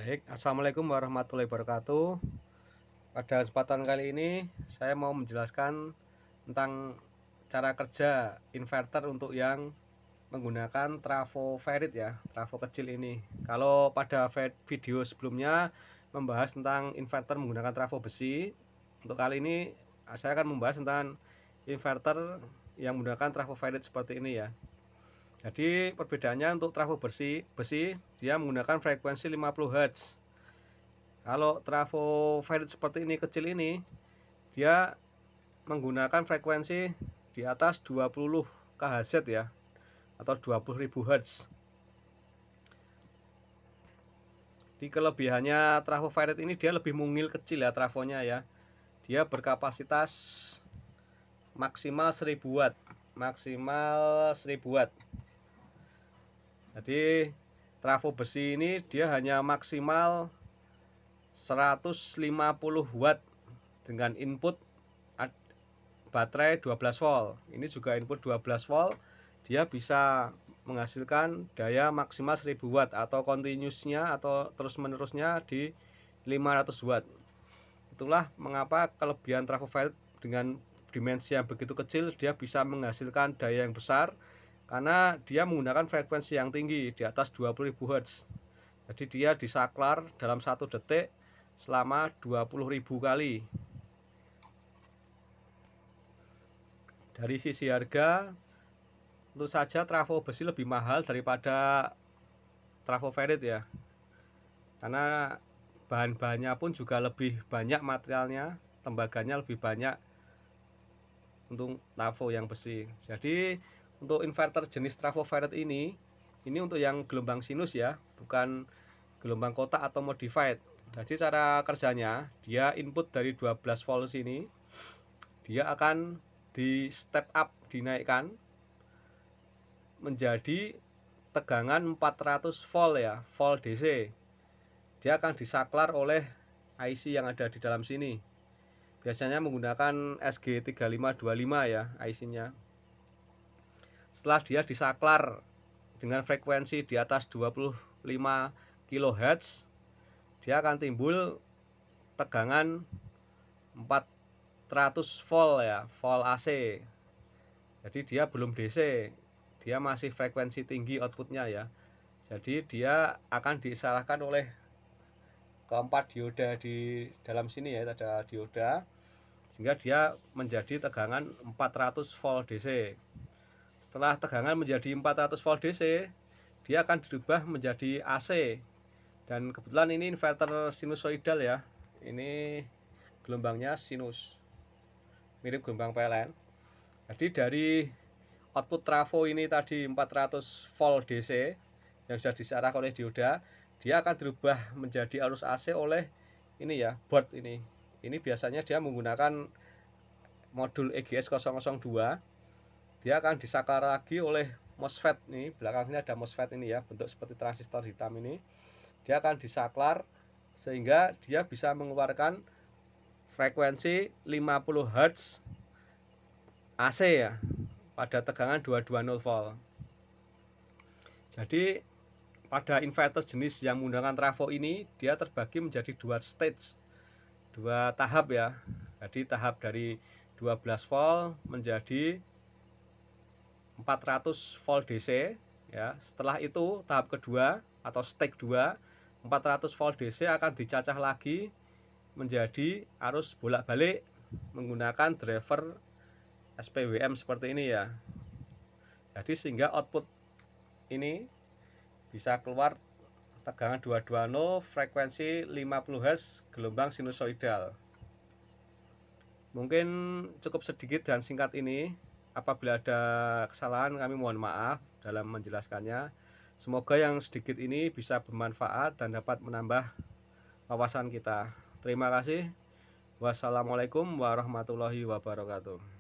Baik, assalamualaikum warahmatullahi wabarakatuh. Pada kesempatan kali ini saya mau menjelaskan tentang cara kerja inverter untuk yang menggunakan trafo ferrit ya, trafo kecil ini. Kalau pada video sebelumnya membahas tentang inverter menggunakan trafo besi, untuk kali ini saya akan membahas tentang inverter yang menggunakan trafo ferrit seperti ini ya. Jadi perbedaannya untuk trafo besi dia menggunakan frekuensi 50 Hz. Kalau trafo ferrit seperti ini kecil ini dia menggunakan frekuensi di atas 20 kHz ya, atau 20.000 Hz. Di kelebihannya trafo ferrit ini dia lebih mungil kecil ya trafonya ya. Dia berkapasitas maksimal 1000 watt, maksimal 1000 watt. Jadi trafo besi ini dia hanya maksimal 150 watt dengan input baterai 12 volt. Ini juga input 12 volt. Dia bisa menghasilkan daya maksimal 1000 watt atau continuousnya atau terus menerusnya di 500 watt. Itulah mengapa kelebihan trafo ferrit dengan dimensi yang begitu kecil dia bisa menghasilkan daya yang besar, karena dia menggunakan frekuensi yang tinggi di atas 20.000 Hz. Jadi dia disaklar dalam 1 detik selama 20.000 kali. Dari sisi harga, tentu saja trafo besi lebih mahal daripada trafo ferrit ya, karena bahan-bahannya pun juga lebih banyak, materialnya, tembaganya lebih banyak untuk trafo yang besi. Jadi untuk inverter jenis trafo ferrit ini untuk yang gelombang sinus ya, bukan gelombang kotak atau modified. Jadi cara kerjanya, dia input dari 12 volt sini, dia akan di step up, dinaikkan menjadi tegangan 400 volt ya, volt DC. Dia akan disaklar oleh IC yang ada di dalam sini. Biasanya menggunakan SG3525 ya IC-nya. Setelah dia disaklar dengan frekuensi di atas 25 kHz, dia akan timbul tegangan 400 volt ya, volt AC. Jadi dia belum DC, dia masih frekuensi tinggi outputnya ya. Jadi dia akan diisarahkan oleh keempat dioda di dalam sini ya, ada dioda, sehingga dia menjadi tegangan 400 volt DC. Setelah tegangan menjadi 400 volt DC, dia akan dirubah menjadi AC. Dan kebetulan ini inverter sinusoidal ya, ini gelombangnya sinus, mirip gelombang PLN. Jadi dari output trafo ini tadi 400 volt DC yang sudah diarahkan oleh dioda, dia akan dirubah menjadi arus AC oleh ini ya, board ini. Ini biasanya dia menggunakan modul EGS 002. Dia akan disaklar lagi oleh MOSFET nih, belakang sini ada MOSFET ini ya, bentuk seperti transistor hitam ini. Dia akan disaklar sehingga dia bisa mengeluarkan frekuensi 50 Hz AC ya, pada tegangan 220 volt. Jadi pada inverter jenis yang menggunakan trafo ini, dia terbagi menjadi 2 stage, 2 tahap ya. Jadi tahap dari 12 volt menjadi 400 volt DC ya. Setelah itu tahap kedua atau stage 2, 400 volt DC akan dicacah lagi menjadi arus bolak-balik menggunakan driver SPWM seperti ini ya. Jadi sehingga output ini bisa keluar tegangan 220, frekuensi 50 Hz, gelombang sinusoidal. Mungkin cukup sedikit dan singkat ini. Apabila ada kesalahan, kami mohon maaf dalam menjelaskannya. Semoga yang sedikit ini bisa bermanfaat dan dapat menambah wawasan kita. Terima kasih. Wassalamualaikum warahmatullahi wabarakatuh.